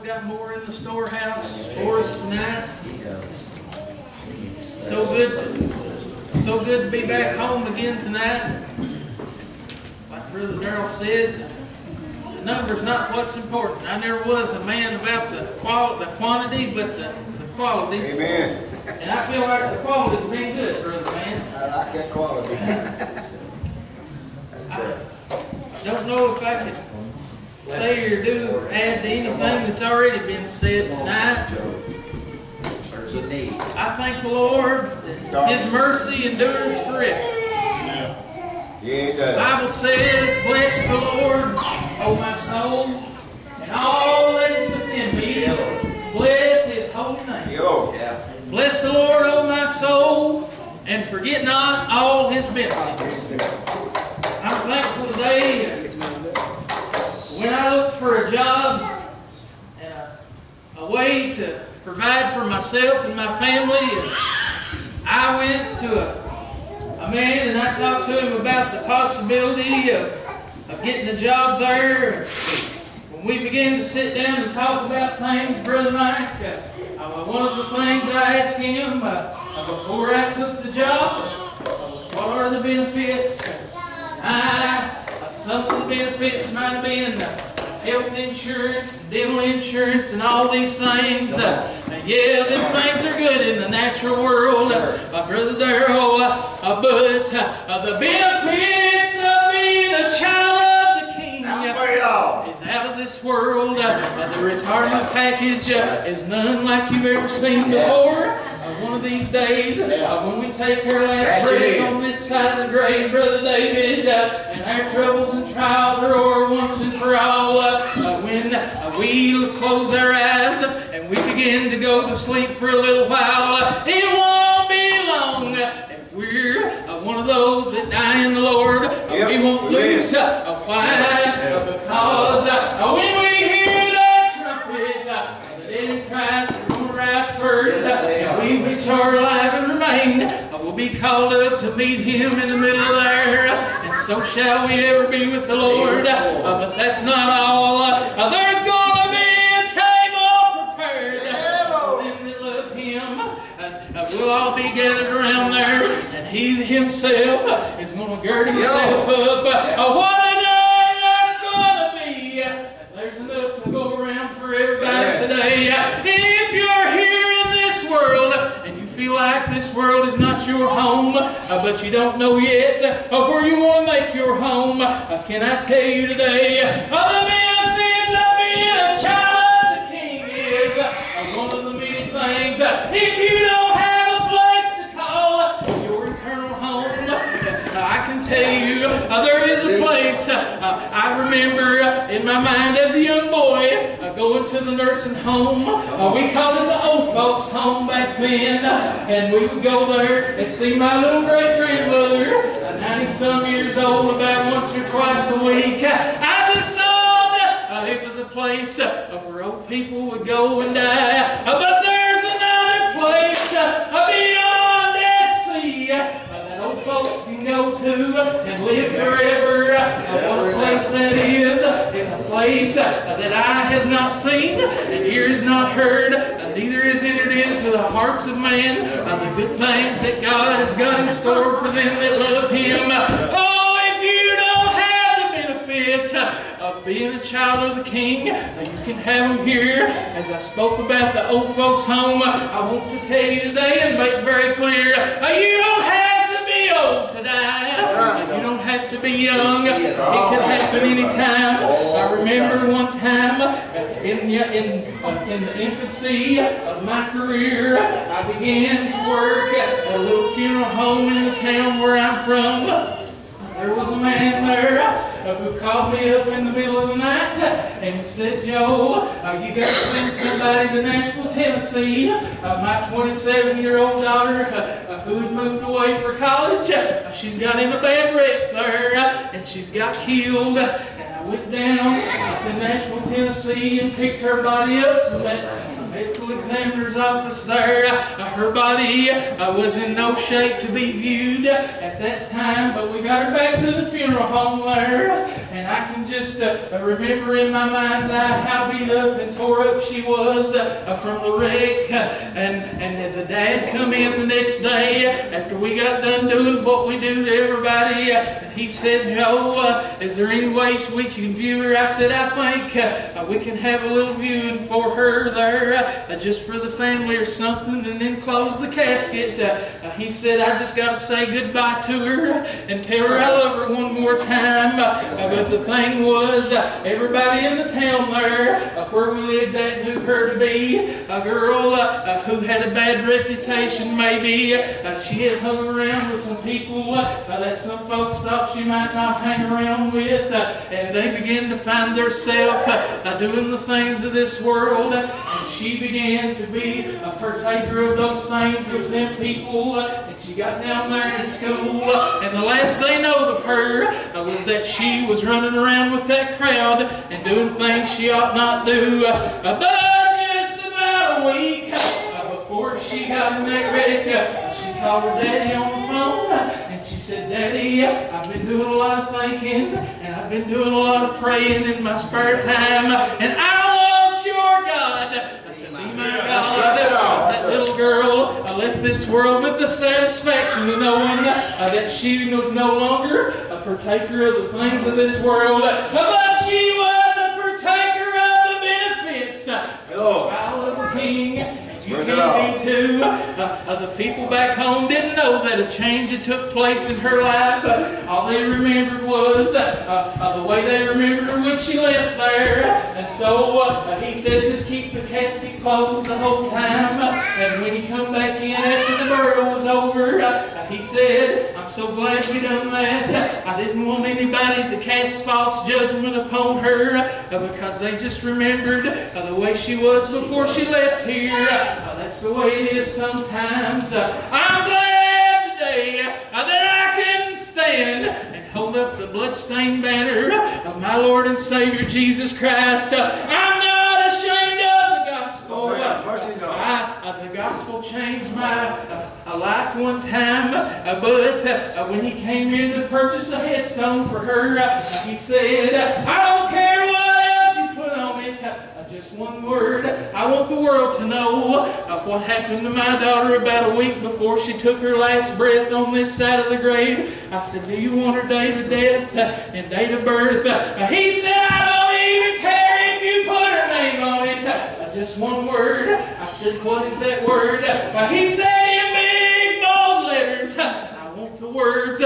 got more in the storehouse for us tonight. So good to be back home again tonight. Like Brother Darrell said, the number's not what's important. I never was a man about the quantity, but the quality. Amen. And I feel like the quality's been good, Brother Man. I like that quality. I don't know if I could say or do or add to anything that's already been said tonight. There's a need. I thank the Lord that His mercy endures forever. Yeah, it does. The Bible says, bless the Lord, O my soul, and all that is within me. Bless His holy name. Yeah. Bless the Lord, O my soul, and forget not all His benefits. I'm thankful today. When I look for a job and a way to provide for myself and my family, and I went to a man and I talked to him about the possibility of getting a job there. When we began to sit down and talk about things, Brother Mike, one of the things I asked him before I took the job was, what are the benefits? Some of the benefits might have been health insurance, dental insurance, and all these things. Yeah, them things are good in the natural world, Brother Darrell, but the benefits of being a child of the King is out of this world. The retirement package is none like you've ever seen before. One of these days, when we take our last breath on this side of the grave, Brother David, and our troubles and trials are over once and for all, when we close our eyes and we begin to go to sleep for a little while, it won't be long. If we're one of those that die in the Lord, we won't lose. Why? Because when we hear that trumpet, the dead in Christ are going to rise first. We which are alive and remain will be called up to meet Him in the middle of there, and so shall we ever be with the Lord. But that's not all. There's going to be a table prepared for them that love Him. We'll all be gathered around there, and He Himself is going to gird Himself up. What a day that's going to be! There's enough to go around for everybody today. If you're here in this world and you feel like this world is not your home, but you don't know yet where you want to make your home, can I tell you today, the benefits of being a child of the King is one of the many things. If you don't have a place to call your eternal home, I can tell you there is a place. I remember in my mind as a young boy going to the nursing home. We called it the old folks home back then, and we would go there and see my little great-grandmother, 90-some years old, about once or twice a week. I just thought it was a place where old people would go and die. But there's another place beyond that sea that old folks can go to and live forever. What a place that is, in a place that eye has not seen and ear has not heard, neither has entered into the hearts of man the good things that God has got in store for them that love Him. Oh, if you don't have the benefits of being a child of the King, you can have them here. As I spoke about the old folks' home, I want to tell you today and make very clear, you don't have to be old to die. You don't have to be young. It can happen anytime. I remember one time in the infancy of my career, I began to work at a little funeral home in the town where I'm from. There was a man there who called me up in the middle of the night and he said, Joe, you got to send somebody to Nashville, Tennessee. My 27-year-old daughter who had moved away for college, she's got in a bad wreck there and she's got killed. And I went down to Nashville, Tennessee and picked her body up. So that medical examiner's office there. Her body was in no shape to be viewed at that time, but we got her back to the funeral home there. And I can just remember in my mind's eye how beat up and tore up she was from the wreck. And the dad come in the next day after we got done doing what we do to everybody. And he said, Joe, is there any ways we can view her? I said, I think we can have a little viewing for her there, just for the family or something, and then close the casket. He said, I just got to say goodbye to her and tell her I love her one more time. But the thing was, everybody in the town there where we lived at knew her to be a girl who had a bad reputation, maybe. She had hung around with some people that some folks thought she might not hang around with, and they began to find themselves doing the things of this world, and she began to be a partaker of those things with them people, and she got down there in school, and the last they knowed of her was that she was running around with that crowd and doing things she ought not do. But just about a week before she got in that wreck, she called her daddy on the phone, and she said, Daddy, I've been doing a lot of thinking, and I've been doing a lot of praying in my spare time, and I want your God to be my God. That little girl left this world with the satisfaction of knowing that she was no longer a partaker of the things of this world, but she was a partaker of the benefits of the child of the King. You can be too. The people back home didn't know that a change had took place in her life. All they remembered was the way they remembered her when she left there. And so he said, just keep the casket closed the whole time. And when he come back in after the burial was over, he said, I'm so glad we done that. I didn't want anybody to cast false judgment upon her because they just remembered the way she was before she left here. That's the way it is sometimes. I'm glad today that I can stand and hold up the bloodstained banner of my Lord and Savior Jesus Christ. I'm not ashamed of the gospel. The gospel changed my life one time, but when he came in to purchase a headstone for her, he said, I don't care what else you put on it. Just one word. I want the world to know what happened to my daughter about a week before she took her last breath on this side of the grave. I said, do you want her date of death and date of birth? He said, I don't even care if you put her name on it. Just one word. I said, what is that word? He said in big bold letters, I want the words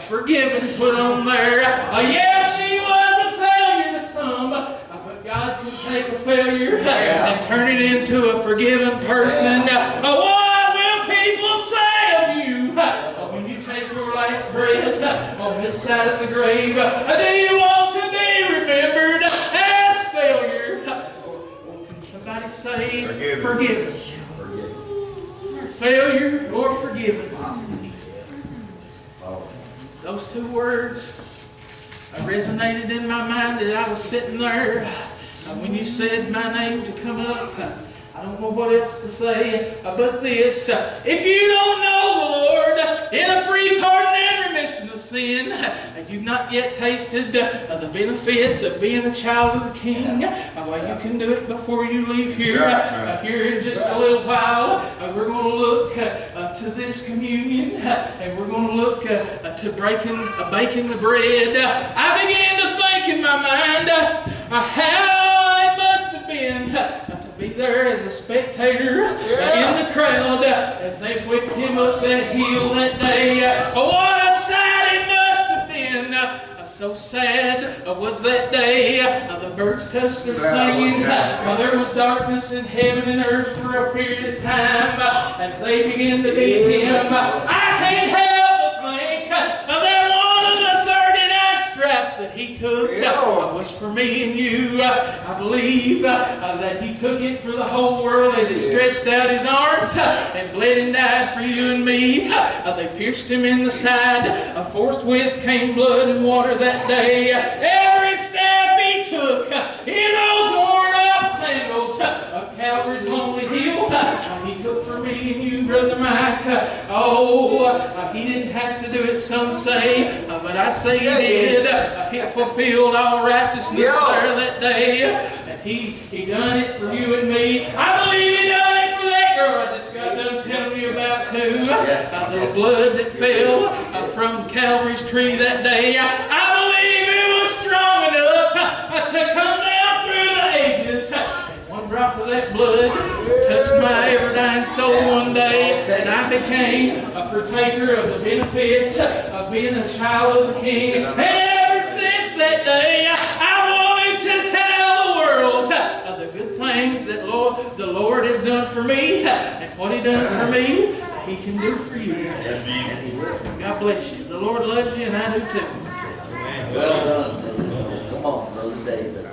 forgiven put on there. Yes, she was a failure to some, but God can take a failure and turn it into a forgiven person. What will people say of you when you take your last breath on this side of the grave? Do you want to be remembered as failure? Or can somebody say forgiven? Failure or forgiven? Those two words resonated in my mind as I was sitting there. When you said my name to come up, I don't know what else to say but this. If you don't know the Lord in a free pardon and remission of sin, you've not yet tasted the benefits of being a child of the King. Well, you can do it before you leave here. Here in just a little while, we're going to look to this communion, and we're going to look to baking the bread. I began to think in my mind how it must have been to be there as a spectator in the crowd as they whipped him up that hill that day. What a sight it must have been. So sad was that day. The birds touched their singing. There was darkness in heaven and earth for a period of time as they began to beat him. I can't help but think that one of the 39 straps that he took was for me and you. I believe that he took it for the whole world as he stretched out his arms and bled and died for you and me. They pierced him in the side. Forthwith came blood and water that day. Every step he took in those worn out sandals of Calvary's lonely He didn't have to do it, some say, but I say He did. He fulfilled all righteousness there that day. And He done it for you and me. I believe He done it for that girl I just got done telling you about too. The blood that fell from Calvary's tree that day. I believe it was strong enough to come down through the ages. One drop of that blood touched my ever-dying soul one day, and I became a partaker of the benefits of being a child of the King. And ever since that day, I wanted to tell the world of the good things that the Lord has done for me, and what He done for me, He can do for you. God bless you. The Lord loves you, and I do too. Well done, brother. Come on, Brother David.